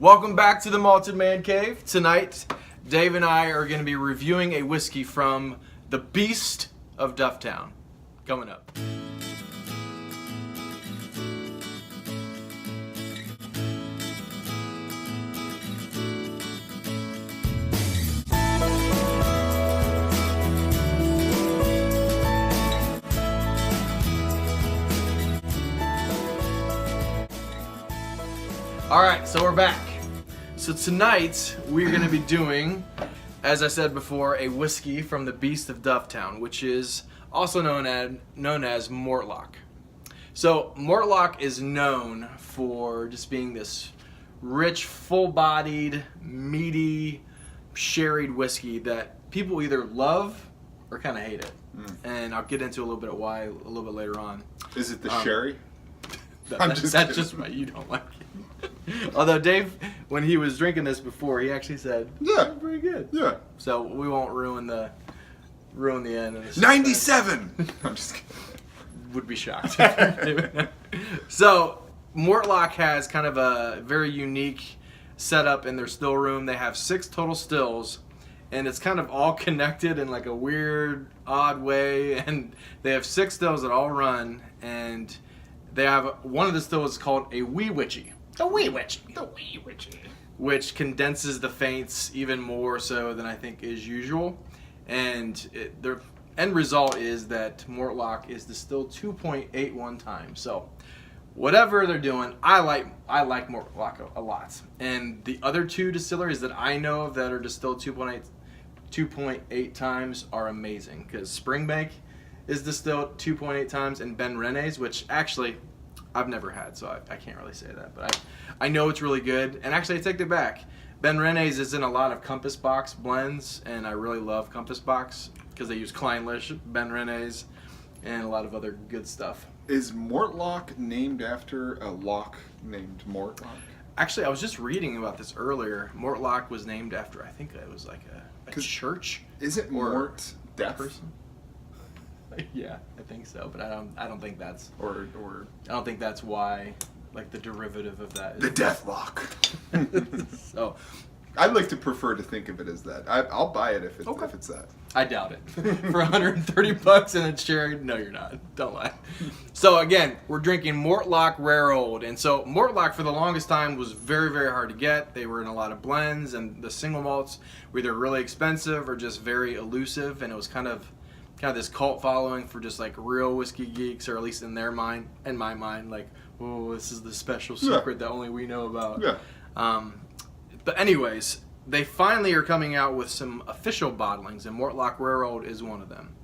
Welcome back to the Malted Man Cave. Tonight, Dave and I are going to be reviewing a whiskey from the Beast of Dufftown. Coming up. Alright, so we're back. So tonight, we're going to be doing, as I said before, a whiskey from the Beast of Dufftown, which is also known as Mortlach. So Mortlach is known for just being this rich, full-bodied, meaty, sherried whiskey that people either love or kind of hate it. And I'll get into a little bit of why a little bit later on. Is it the sherry? That's just why you don't like it. Although Dave, when he was drinking this before, he actually said, "Yeah, pretty good." Yeah. So we won't ruin the end. Of 97. I'm just kidding. Would be shocked. So Mortlach has kind of a very unique setup in their still room. They have 6 total stills, and it's kind of all connected in like a weird, odd way. And they have 6 stills that all run, and they have one of the stills called a wee witchy. The wee witchy. Which condenses the faints even more so than I think is usual. And the end result is that Mortlach is distilled 2.81 times. So whatever they're doing, I like Mortlach a lot. And the other 2 distilleries that I know of that are distilled 2.8 times are amazing. Because Springbank is distilled 2.8 times, and Ben Rene's, which actually I've never had, so I can't really say that, but I know it's really good. And actually, I take it back. Ben Rene's is in a lot of Compass Box blends, and I really love Compass Box because they use Kleinlich, Ben Rene's, and a lot of other good stuff. Is Mortlach named after a loch named Mortlach? Actually, I was just reading about this earlier. Mortlach was named after, I think it was like a church. Is it Mort death? Person? Yeah, I think so, but I don't think that's or I don't think that's why, like, the derivative of that is the death lock. So I'd like to prefer to think of it as that. I'll buy it if it's that. I doubt it. For $130 and it's sherry, no, you're not. Don't lie. So again, we're drinking Mortlach Rare Old, and so Mortlach for the longest time was very, very hard to get. They were in a lot of blends, and the single malts were either really expensive or just very elusive, and it was kind of this cult following for just like real whiskey geeks, or at least in their mind, in my mind, like, oh, this is the special secret that only we know about. Yeah. But anyways, they finally are coming out with some official bottlings, and Mortlach Rare Old is one of them.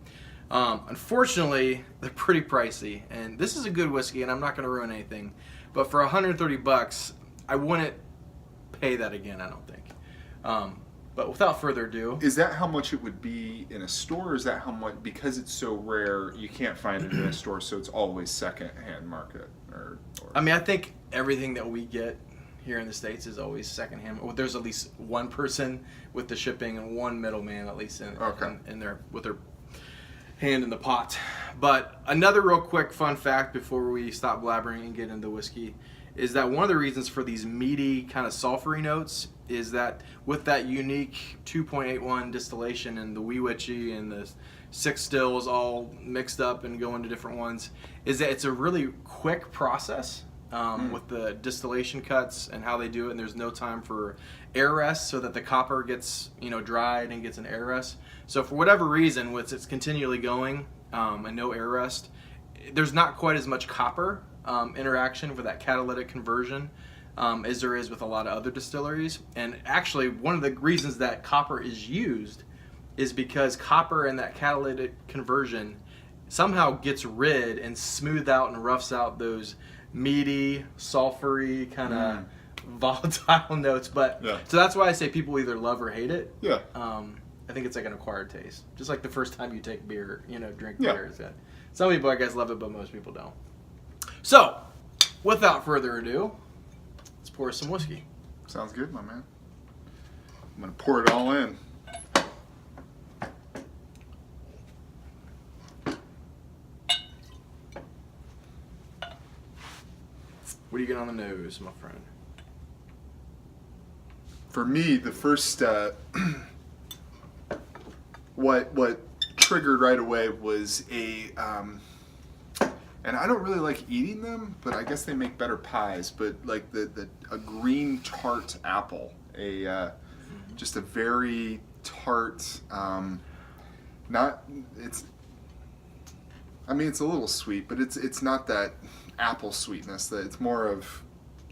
Unfortunately, they're pretty pricey, and this is a good whiskey, and I'm not going to ruin anything. But for $130, I wouldn't pay that again, I don't think. But without further ado, is that how much it would be in a store, or is that how much, because it's so rare, you can't find it in a store, so it's always second-hand market? Or I mean, I think everything that we get here in the States is always second-hand. There's at least one person with the shipping and one middleman, at least in there with their hand in the pot. But another real quick fun fact before we stop blabbering and get into whiskey is that one of the reasons for these meaty, kind of sulfury notes is that with that unique 2.81 distillation and the wee witchy and the 6 stills all mixed up and go into different ones, is that it's a really quick process with the distillation cuts and how they do it, and there's no time for air rest so that the copper gets dried and gets an air rest. So for whatever reason, with it's continually going and no air rest, there's not quite as much copper interaction for that catalytic conversion as there is with a lot of other distilleries. And actually, one of the reasons that copper is used is because copper in that catalytic conversion somehow gets rid and smooth out and roughs out those meaty, sulfury, kind of volatile notes. But so that's why I say people either love or hate it. Yeah. I think it's like an acquired taste, just like the first time you take beer, drink beer. Is that some people, I guess, love it, but most people don't. So, without further ado, let's pour some whiskey. Sounds good, my man. I'm gonna pour it all in. What do you get on the nose, my friend? for me, the first what triggered right away was and I don't really like eating them, but I guess they make better pies. But like a green tart apple, just a very tart, not it's. I mean, it's a little sweet, but it's not that apple sweetness. That it's more of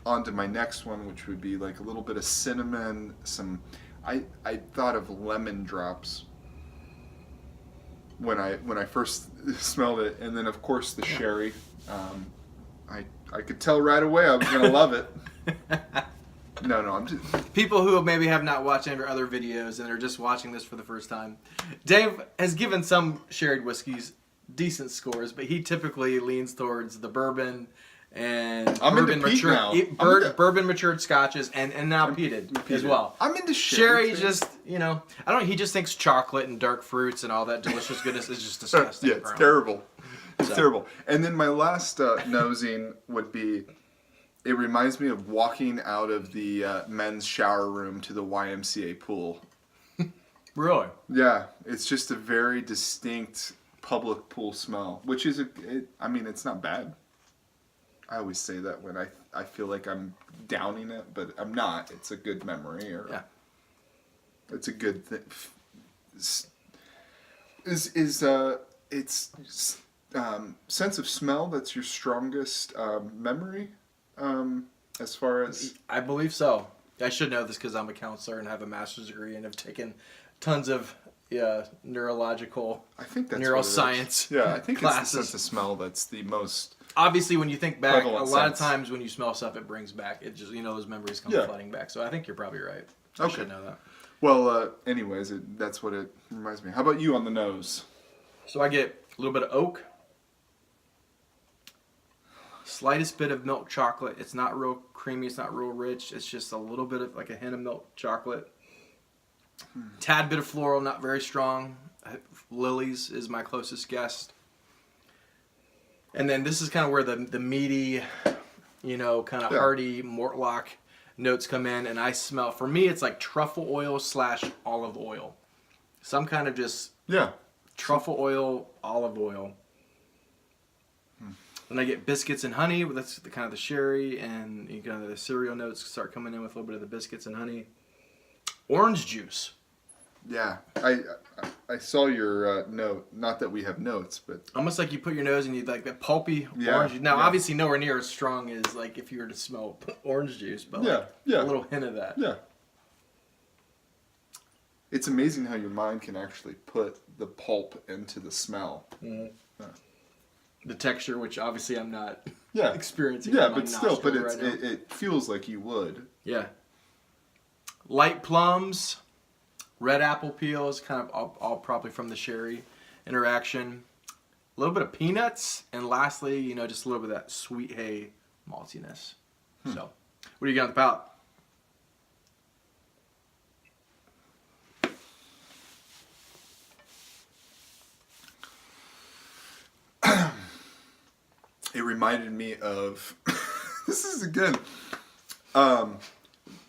on to my next one, which would be like a little bit of cinnamon. I thought of lemon drops when I first smelled it, and then of course the sherry. I could tell right away I was gonna love it. No, I'm just people who maybe have not watched any of our other videos and are just watching this for the first time. Dave has given some sherried whiskeys decent scores, but he typically leans towards the bourbon and bourbon matured scotches and now peated as well. I'm into sherry. Just he just thinks chocolate and dark fruits and all that delicious goodness is just disgusting. Yeah, it's terrible. It's terrible. And then my last nosing would be, it reminds me of walking out of the men's shower room to the YMCA pool. Really? Yeah, it's just a very distinct public pool smell, which is it's not bad. I always say that when I feel like I'm downing it, but I'm not. It's a good memory, it's a good thing. It's sense of smell that's your strongest memory, as far as I believe so. I should know this because I'm a counselor and have a master's degree and have taken tons of neurological. I think that's neuroscience. Yeah, I think classes. It's the sense of smell that's the most. Obviously, when you think back, a lot sense. of times when you smell stuff, it brings back. It just those memories come flooding back. So I think you're probably right. I should know that. Well, anyways, that's what it reminds me. How about you on the nose? So I get a little bit of oak, slightest bit of milk chocolate. It's not real creamy. It's not real rich. It's just a little bit of like a hint of milk chocolate. Tad bit of floral, not very strong. Lilies is my closest guess. And then this is kind of where the meaty, kind of hearty Mortlach notes come in. And I smell, for me, it's like truffle oil / olive oil. Some kind of just truffle oil, olive oil. Then I get biscuits and honey. That's the kind of the sherry, and the cereal notes start coming in with a little bit of the biscuits and honey. Orange juice. Yeah, I saw your note. Not that we have notes, but almost like you put your nose and you like that pulpy orange juice. Now, obviously, nowhere near as strong as like if you were to smell orange juice, but a little hint of that. Yeah. It's amazing how your mind can actually put the pulp into the smell. Mm-hmm. The texture, which obviously I'm not yeah. experiencing. Yeah, but still, but it feels like you would. Yeah. Light plums, red apple peels, kind of all probably from the sherry interaction. A little bit of peanuts, and lastly, just a little bit of that sweet hay maltiness. So, what do you got on the palate? It reminded me of this is again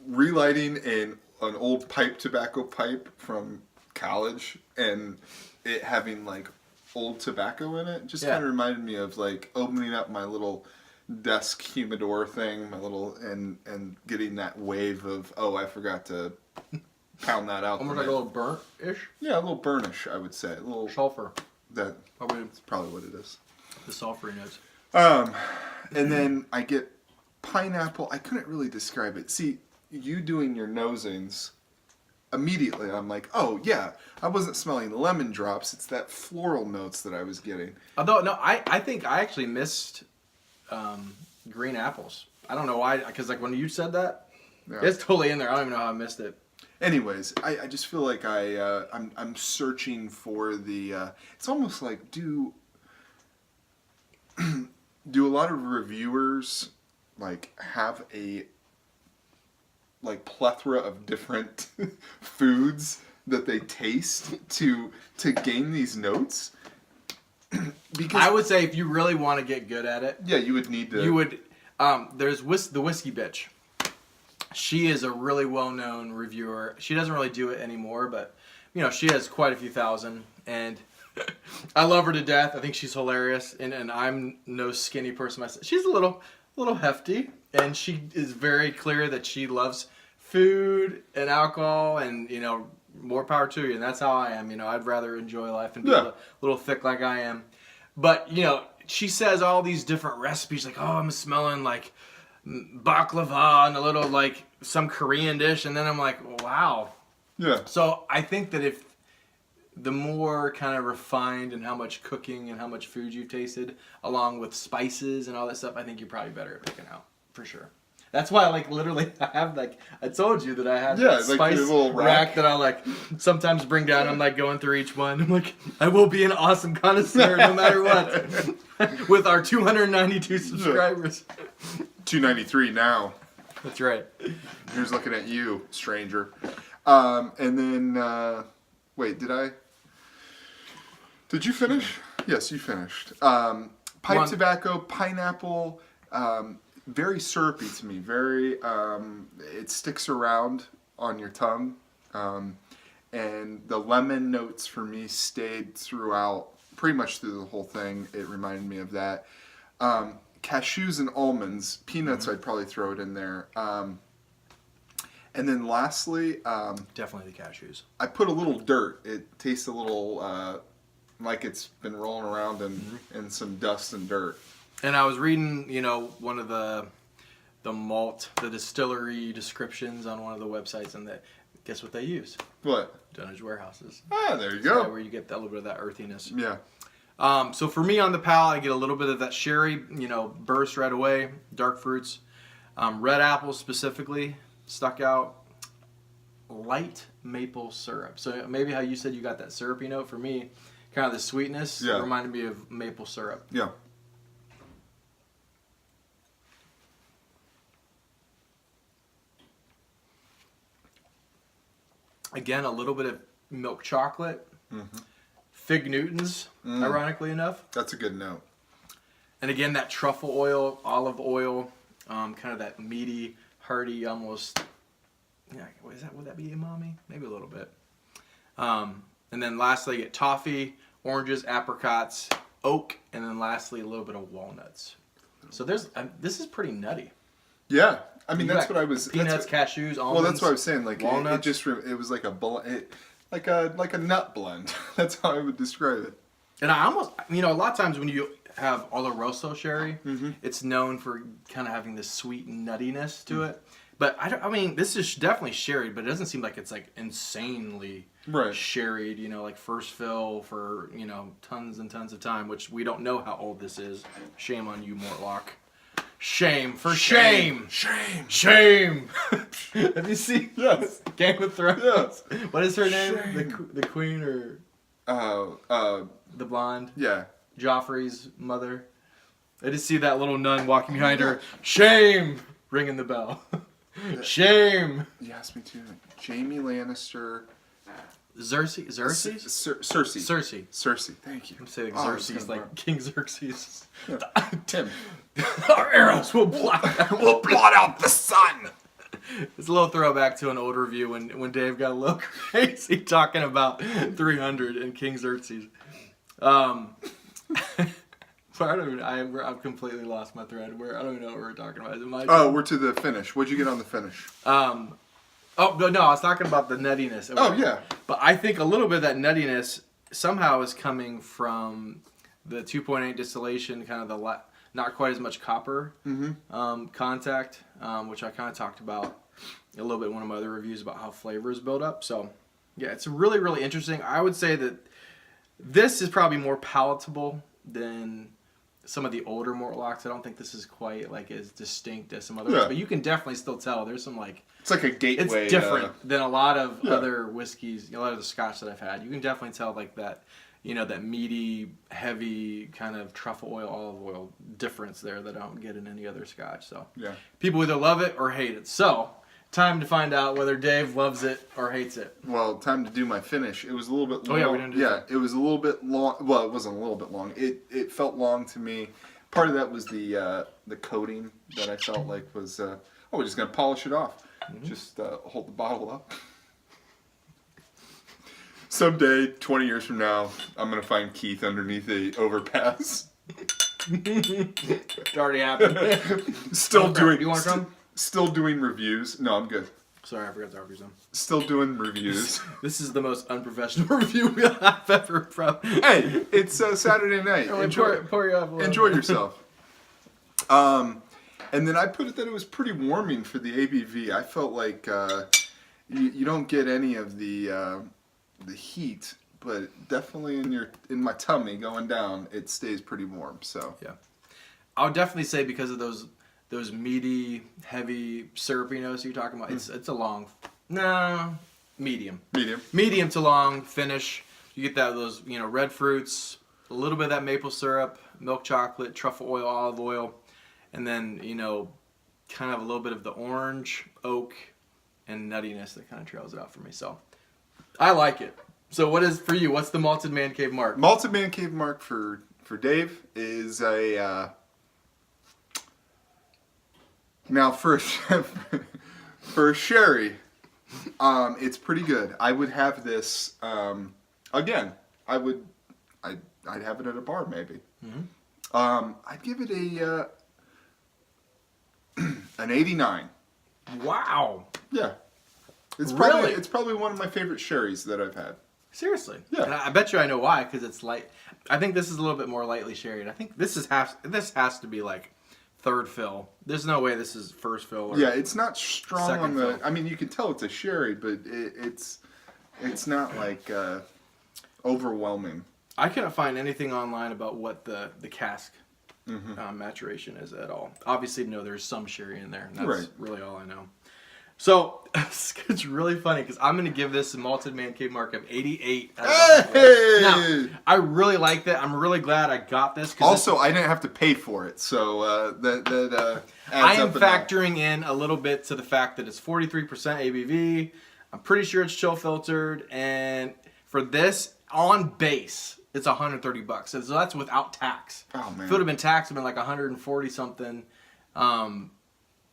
relighting an old tobacco pipe from college and it having like old tobacco in it. Just kind of reminded me of like opening up my little desk humidor thing, and getting that wave of I forgot to pound that out. Almost like a little burnt-ish? Yeah, a little burnish, I would say. A little sulfur. That's probably what it is. The sulfury notes. And then I get pineapple. I couldn't really describe it. See, you doing your nosings, immediately I'm like, oh yeah, I wasn't smelling lemon drops. It's that floral notes that I was getting. Although, no, I think I actually missed green apples. I don't know why, because like when you said that, it's totally in there. I don't even know how I missed it. Anyways, I just feel like I'm searching for the. It's almost like do a lot of reviewers like have a plethora of different foods that they taste to gain these notes? Because I would say if you really want to get good at it, you would need to. You would. There's the whiskey bitch. She is a really well-known reviewer. She doesn't really do it anymore, but she has quite a few thousand, and I love her to death. I think she's hilarious, and I'm no skinny person myself. She's a little hefty, and she is very clear that she loves food and alcohol, and more power to you. And that's how I am. I'd rather enjoy life and be a little thick like I am. But she says all these different recipes, like, oh, I'm smelling like baklava and a little like some Korean dish, and then I'm like, wow. Yeah. So I think that if the more kind of refined and how much cooking and how much food you've tasted, along with spices and all that stuff, I think you're probably better at picking out for sure. That's why, literally, I have, I told you that I have that spice little rack that I, sometimes bring down. I'm, going through each one. I'm like, I will be an awesome connoisseur no matter what. With our 292 subscribers. 293 now. That's right. Here's looking at you, stranger. And then, wait, did you finish? Yes, you finished. Pipe tobacco, pineapple, very syrupy to me. Very, it sticks around on your tongue. And the lemon notes for me stayed throughout, pretty much through the whole thing. It reminded me of that. Cashews and almonds, peanuts, I'd probably throw it in there. And then lastly, definitely the cashews. I put a little dirt. It tastes a little like it's been rolling around in some dust and dirt. And I was reading, one of the malt, the distillery descriptions on one of the websites, and guess what they use? What? Dunnage warehouses. Ah, there you go. Where you get a little bit of that earthiness. Yeah. So for me on the palate, I get a little bit of that sherry, burst right away. Dark fruits, red apples specifically stuck out. Light maple syrup. So maybe how you said you got that syrupy note, for me, kind of the sweetness reminded me of maple syrup. Yeah. Again, a little bit of milk chocolate. Fig Newtons, ironically enough. That's a good note. And again, that truffle oil, olive oil, kind of that meaty, hearty, almost. Yeah, would that be umami? Maybe a little bit. And then lastly, you get toffee, oranges, apricots, oak, and then lastly, a little bit of walnuts. So this is pretty nutty. Yeah, I mean that's what I was. Peanuts, cashews, almonds. Well, that's what I was saying. Walnuts. It was like a nut blend. That's how I would describe it. And I almost, a lot of times when you have Oloroso sherry, it's known for kind of having this sweet nuttiness to it. But this is definitely sherried, but it doesn't seem like it's insanely sherried, like first fill for, tons and tons of time, which we don't know how old this is. Shame on you, Mortlach. Shame for shame. Shame. Have you seen Game of Thrones? Yes. What is her name? The queen or the blonde? Yeah. Joffrey's mother. I just see that little nun walking behind her. Shame! Ringing the bell. Shame! You asked me to. Jamie Lannister. Cersei? Cersei. Thank you. I'm saying Xerxes, like King Xerxes. Tim. Our arrows will blot out the sun. It's a little throwback to an old review when Dave got a little crazy talking about 300 and King Xerxes. I've completely lost my thread. I don't even know what we're talking about. Is it my turn? We're to the finish. What'd you get on the finish? No, I was talking about the nuttiness. Oh, yeah. But I think a little bit of that nuttiness somehow is coming from the 2.8 distillation, kind of the not quite as much copper contact, which I kind of talked about a little bit in one of my other reviews about how flavors build up. So, yeah, it's really, really interesting. I would say that this is probably more palatable than some of the older Mortlachs. I don't think this is quite as distinct as some other ones, but you can definitely still tell there's some it's like a gateway. It's different than a lot of other whiskeys, a lot of the Scotch that I've had. You can definitely tell that, that meaty, heavy kind of truffle oil, olive oil difference there that I don't get in any other Scotch. So people either love it or hate it. So time to find out whether Dave loves it or hates it. Well, time to do my finish. It was a little bit long. Oh, yeah, we didn't do that. It was a little bit long. Well, it wasn't a little bit long. It felt long to me. Part of that was the coating that I felt like was, we're just going to polish it off. Just hold the bottle up. Someday, 20 years from now, I'm going to find Keith underneath a overpass. It already happened. Still doing. Do you want some? Still doing reviews. No, I'm good. Sorry, I forgot to offer you some. Still doing reviews. This is the most unprofessional review I've ever probably. Hey, it's Saturday night. Pour you up a little Enjoy bit. yourself. And then I put it that it was pretty warming for the ABV. I felt like you don't get any of the heat, but definitely in my tummy going down, it stays pretty warm. So yeah, I would definitely say because of those meaty, heavy, syrupy notes you're talking about, it's a long, medium to long finish. You get those red fruits, a little bit of that maple syrup, milk chocolate, truffle oil, olive oil, and then kind of a little bit of the orange, oak, and nuttiness that kind of trails it out for me. So I like it. So what is for you? What's the Malted Man Cave mark? Malted Man Cave mark for Dave is a now for a sherry. It's pretty good. I would have this again. I'd have it at a bar maybe. Mm-hmm. I'd give it an 89. Wow. Yeah. It's Really? probably one of my favorite sherries that I've had. Seriously? Yeah. And I bet you I know why, because it's light. I think this is a little bit more lightly sherried. I think this has to be like third fill. There's no way this is first fill. Or Yeah, it's not strong second on the. fill. I mean, you can tell it's a sherry, but it's not like overwhelming. I couldn't find anything online about what the cask maturation is at all. Obviously, no, there's some sherry in there. And that's really all I know. So it's really funny because I'm going to give this a Malted Man Cave mark of 88. Hey! Now, I really like that. I'm really glad I got this. Also, I didn't have to pay for it, so that adds I am up factoring in a little bit to the fact that it's 43% ABV. I'm pretty sure it's chill filtered, and for this on base, it's $130. So that's without tax. Oh man! If it would have been taxed, it would have been like 140 something.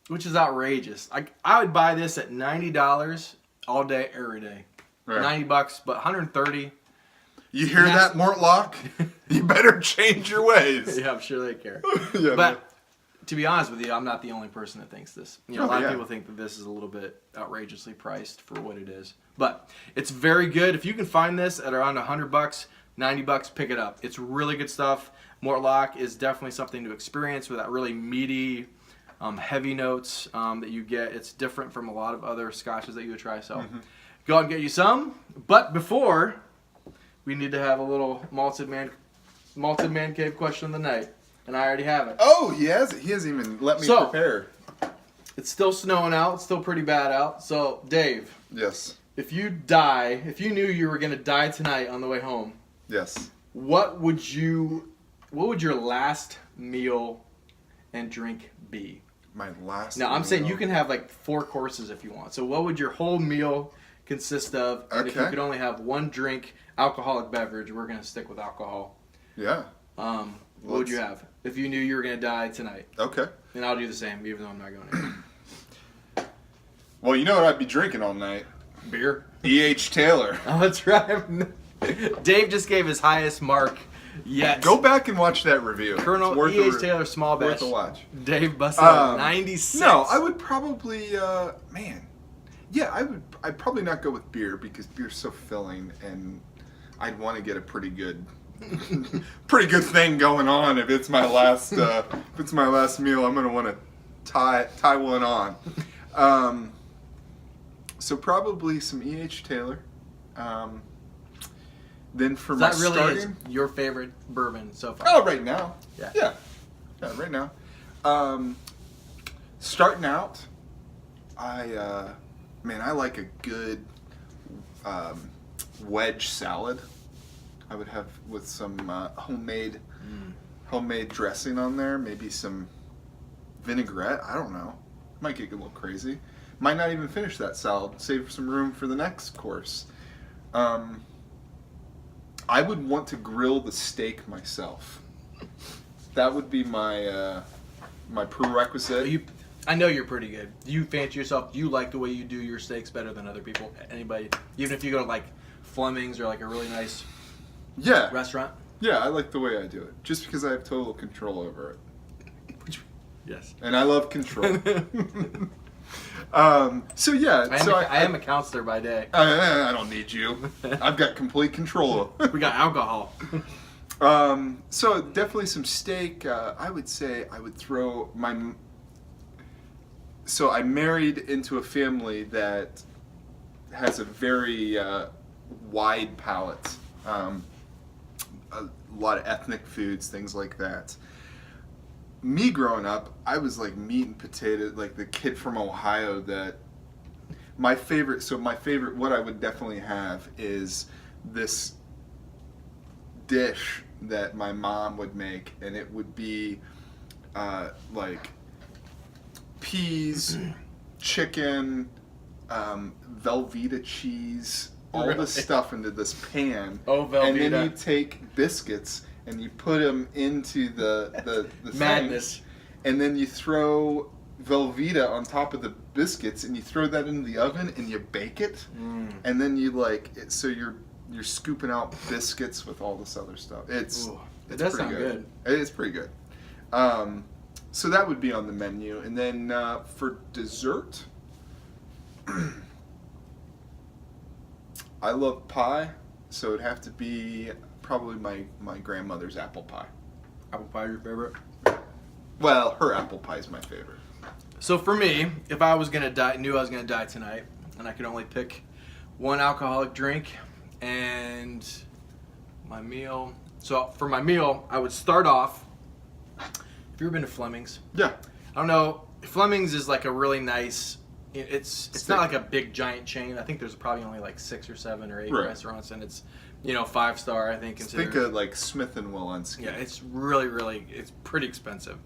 Which is outrageous. I would buy this at $90 all day, every day. Right. $90, but $130. You hear that, Mortlach? You better change your ways. Yeah, I'm sure they care. Yeah, but to be honest with you, I'm not the only person that thinks this. A lot of people think that this is a little bit outrageously priced for what it is. But it's very good. If you can find this at around $100, $90, pick it up. It's really good stuff. Mortlach is definitely something to experience with that really meaty, heavy notes that you get. It's different from a lot of other scotches that you would try. So go out and get you some. But before, we need to have a little Malted Man Cave question of the night. And I already have it. Oh, he hasn't even let me prepare. It's still snowing out. It's still pretty bad out. So, Dave. Yes. If you knew you were going to die tonight on the way home. Yes. What would your last meal and drink be? My last Now, I'm meal. saying you can have like 4 courses if you want. So what would your whole meal consist of? And if you could only have one drink, alcoholic beverage, we're going to stick with alcohol. Yeah. What would you have if you knew you were going to die tonight? Okay. And I'll do the same, even though I'm not going to. Well, you know what I'd be drinking all night? Beer? E.H. Taylor. Oh, that's right. Dave just gave his highest mark yet. Go back and watch that review. Colonel E.H. Taylor small batch. Worth a watch. Dave busted out 96. No, I would probably, I'd probably not go with beer because beer's so filling and I'd want to get a pretty good thing going on. If it's my last, meal, I'm going to want to tie one on. So probably some E.H. Taylor. Then for my really starting, is your favorite bourbon so far? Oh, right now. Yeah, right now. Starting out, I like a good wedge salad. I would have with some homemade dressing on there, maybe some vinaigrette. I don't know. Might get a little crazy. Might not even finish that salad. Save some room for the next course. I would want to grill the steak myself. That would be my my prerequisite. I know you're pretty good. Do you fancy yourself? Do you like the way you do your steaks better than other people? Anybody? Even if you go to like Fleming's or like a really nice restaurant? Yeah, I like the way I do it. Just because I have total control over it. Yes. And I love control. So yeah. I am a counselor by day. I don't need you. I've got complete control. We got alcohol. So definitely some steak. I would say I would throw my... So I married into a family that has a very wide palate. A lot of ethnic foods, things like that. Me growing up, I was like meat and potato, like the kid from Ohio that my favorite, what I would definitely have is this dish that my mom would make, and it would be like peas, chicken, Velveeta cheese, all this stuff into this pan. Oh, Velveeta. And then you take biscuits and you put them into the madness. thing, and then you throw Velveeta on top of the biscuits, and you throw that into the oven and you bake it, and then you so you're scooping out biscuits with all this other stuff. It does sound good. It's pretty good. So that would be on the menu, and then for dessert, I love pie, so it'd have to be probably my grandmother's apple pie. Apple pie your favorite? Well, her apple pie is my favorite. So for me, if I was gonna die, knew I was gonna die tonight, and I could only pick one alcoholic drink and my meal. So for my meal, I would start off. Have you ever been to Fleming's? Yeah. I don't know. Fleming's is like a really nice. It's not like a big giant chain. I think there's probably only like 6 or 7 or 8 restaurants, and it's 5-star. I think. Think of like Smith and Wollensky. Yeah, it's really it's pretty expensive.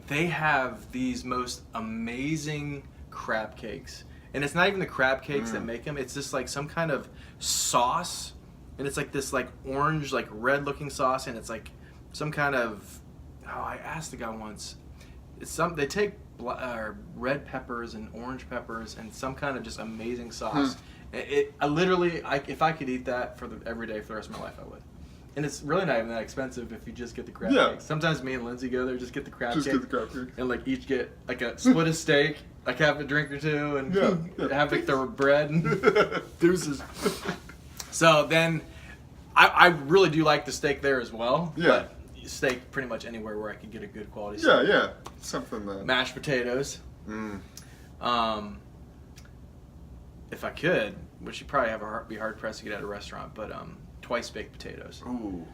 They have these most amazing crab cakes, and it's not even the crab cakes that make them. It's just like some kind of sauce, and it's like this like orange, like red looking sauce, and it's like some kind of. Oh, I asked the guy once. They take red peppers and orange peppers and some kind of just amazing sauce. I literally, if I could eat that every day for the rest of my life, I would. And it's really not even that expensive if you just get the crab cakes. Sometimes me and Lindsay go there, just get the crab cake. And like each get like a split a steak, like have a drink or two, and have like the bread and deuces. So then, I really do like the steak there as well. Yeah. But steak pretty much anywhere where I could get a good quality steak. Yeah. Something that... Mashed potatoes. If I could, which you probably be hard pressed to get at a restaurant, but twice baked potatoes. Ooh.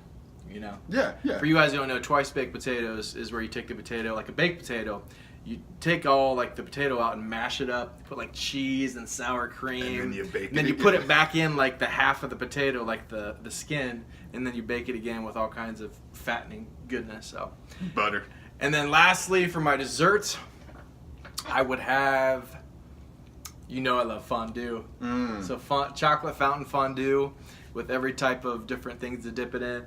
Yeah. Yeah. For you guys who don't know, twice baked potatoes is where you take the potato, like a baked potato, you take all like the potato out and mash it up, put like cheese and sour cream, and then you bake it. And then you put it back in like the half of the potato, like the skin, and then you bake it again with all kinds of fattening goodness. So butter. And then lastly, for my dessert, I would have, I love fondue. So chocolate fountain fondue with every type of different things to dip it in.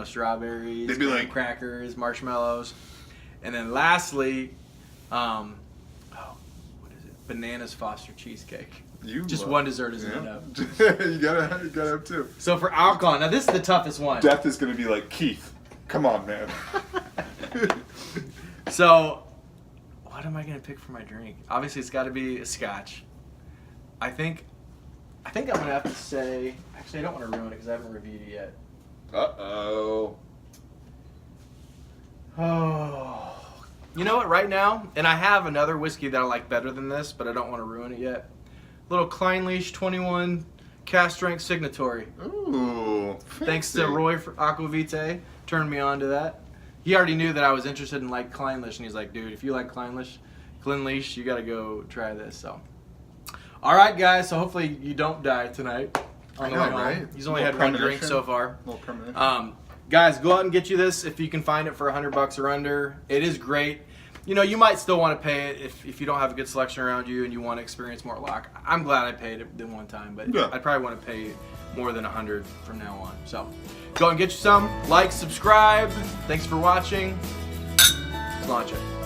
Strawberries, crackers, marshmallows. And then lastly, what is it? Bananas Foster cheesecake. Just one dessert isn't enough. you gotta have 2. So for alcohol, now this is the toughest one. Death is gonna be like, Keith, come on, man. So, what am I gonna pick for my drink? Obviously, it's got to be a Scotch. I think I'm gonna have to say. Actually, I don't want to ruin it because I haven't reviewed it yet. Oh. You know what? Right now, and I have another whiskey that I like better than this, but I don't want to ruin it yet. Little Kleinleash 21 Cask Strength Signatory. Ooh. Thanks to Roy for Aquavitae, turned me on to that. He already knew that I was interested in like Kleinleash, and he's like, dude, if you like Kleinleash, you got to go try this. So, all right, guys. So hopefully you don't die tonight on the way home. Right? He's only had one drink so far. A little premonition. Guys, go out and get you this if you can find it for $100 or under. It is great. You might still want to pay it if you don't have a good selection around you and you want to experience Mortlach. I'm glad I paid it one time, but I'd probably want to pay more than $100 from now on. So go and get you some. Like, subscribe. Thanks for watching. launch it.